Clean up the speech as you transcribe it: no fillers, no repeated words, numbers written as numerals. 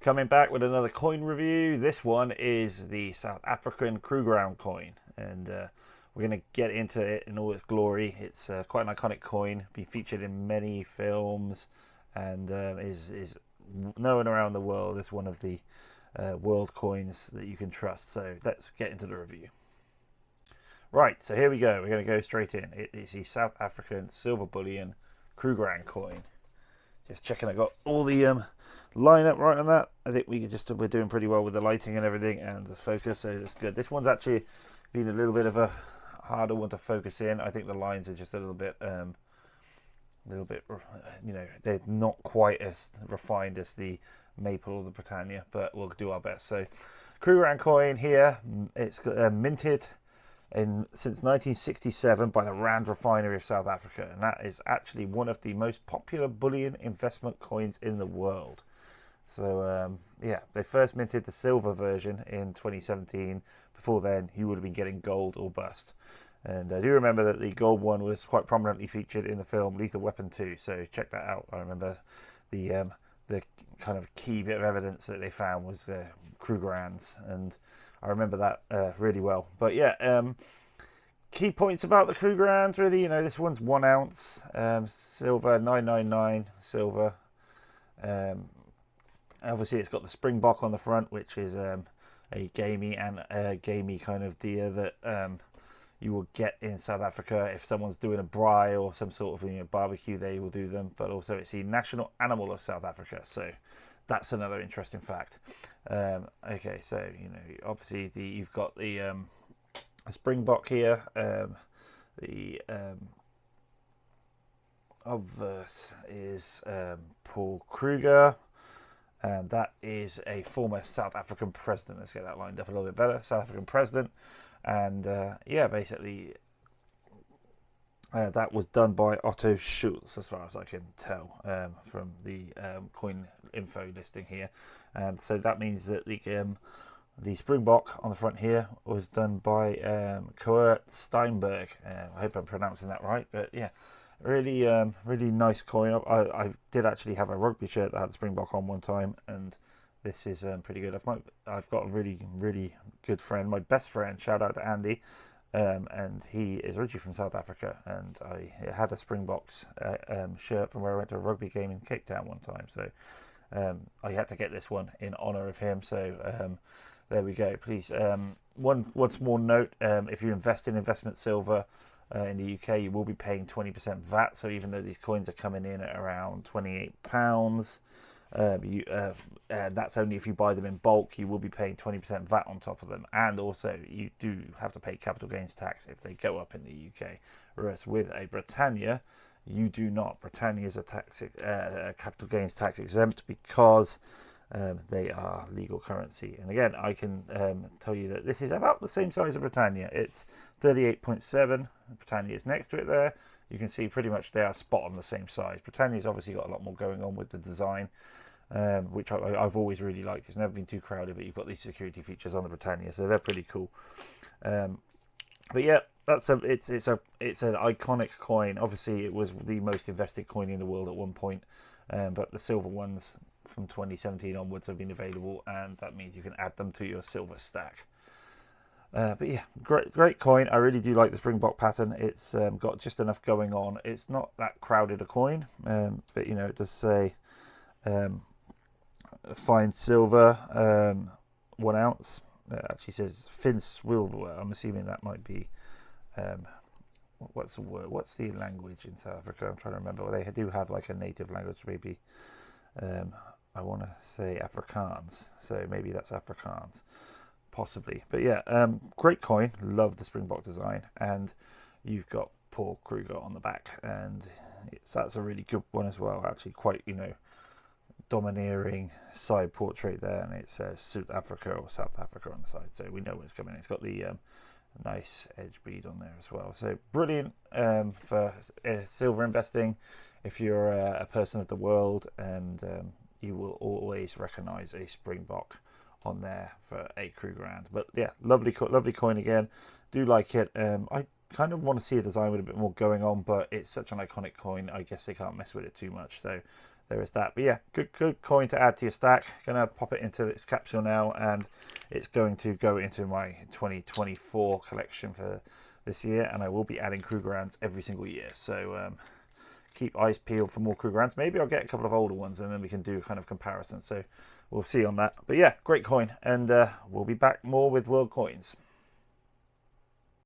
Coming back with another coin review. This one is the South African Krugerrand coin, and we're going to get into it in all its glory. It's quite an iconic coin, been featured in many films, and is known around the world as one of the world coins that you can trust. So let's get into the review. Right, so here we go. We're going to go straight in. It is the South African silver bullion Krugerrand coin. Just checking I got all the line up right on that. I think we're doing pretty well with the lighting and everything and the focus, so it's good. This one's actually been a little bit of a harder one to focus in. I think the lines are just a little bit, you know, they're not quite as refined as the Maple or the Britannia, but we'll do our best. So, Krugerrand coin here. It's minted since 1967 by the Rand Refinery of South Africa, and that is actually one of the most popular bullion investment coins in the world. So yeah, they first minted the silver version in 2017. Before then, you would have been getting gold or bust. And I do remember that the gold one was quite prominently featured in the film Lethal Weapon 2, so check that out. I remember the kind of key bit of evidence that they found was Krugerrands, and I remember that really well. But yeah, key points about the Krugerrand, really, you know, this one's 1 ounce, silver, 999 silver. Obviously, it's got the springbok on the front, which is a gamey kind of deer that you will get in South Africa if someone's doing a braai or some sort of barbecue. They will do them, but also it's the national animal of South Africa. So that's another interesting fact. Okay, so obviously you've got the springbok here. The obverse is Paul Kruger, and that is a former South African president. Let's get that lined up a little bit better. South African president, and yeah, basically that was done by Otto Schultz, as far as I can tell from the coin info listing here. And so that means that the springbok on the front here was done by Kurt Steinberg. I hope I'm pronouncing that right, but yeah, really really nice coin. I did actually have a rugby shirt that had the springbok on one time, and this is pretty good. I've got a really good friend, my best friend, shout out to Andy, and he is originally from South Africa, and I had a Springboks shirt from where I went to a rugby game in Cape Town one time, so I had to get this one in honour of him. So there we go. Please, one small note: if you invest in investment silver in the UK, you will be paying 20% VAT. So even though these coins are coming in at around £28, that's only if you buy them in bulk. You will be paying 20% VAT on top of them, and also you do have to pay capital gains tax if they go up in the UK. Whereas with a Britannia, you do not. Britannia is a capital gains tax exempt because they are legal currency. And again, I can tell you that this is about the same size as Britannia. It's 38.7. Britannia is next to it there. You can see pretty much they are spot on the same size. Britannia's obviously got a lot more going on with the design, which I've always really liked. It's never been too crowded, but you've got these security features on the Britannia, so they're pretty cool. But yeah, it's an iconic coin. Obviously, it was the most invested coin in the world at one point, but the silver ones from 2017 onwards have been available, and that means you can add them to your silver stack. But yeah, great coin. I really do like the springbok pattern. It's got just enough going on. It's not that crowded a coin, but it does say fine silver, 1 ounce. It actually says fin silver. I'm assuming that might be what's the word? What's the language in South Africa? I'm trying to remember. Well, they do have like a native language, maybe. I want to say Afrikaans, so maybe that's Afrikaans. Possibly, but yeah, great coin. Love the springbok design, and you've got Paul Kruger on the back, and that's a really good one as well. Actually, quite domineering side portrait there, and it says South Africa or South Africa on the side, so we know what's coming. It's got the nice edge bead on there as well. So brilliant for silver investing if you're a person of the world, and you will always recognise a springbok on there for a Krugerrand. But yeah, lovely coin again. Do like it. I kind of want to see a design with a bit more going on, but it's such an iconic coin. I guess they can't mess with it too much. So there is that. But yeah, good coin to add to your stack. Gonna pop it into this capsule now, and it's going to go into my 2024 collection for this year, and I will be adding Krugerrands every single year. So keep eyes peeled for more Krugerrands. Maybe I'll get a couple of older ones, and then we can do kind of comparison. So we'll see on that. But yeah, great coin, and we'll be back more with world coins.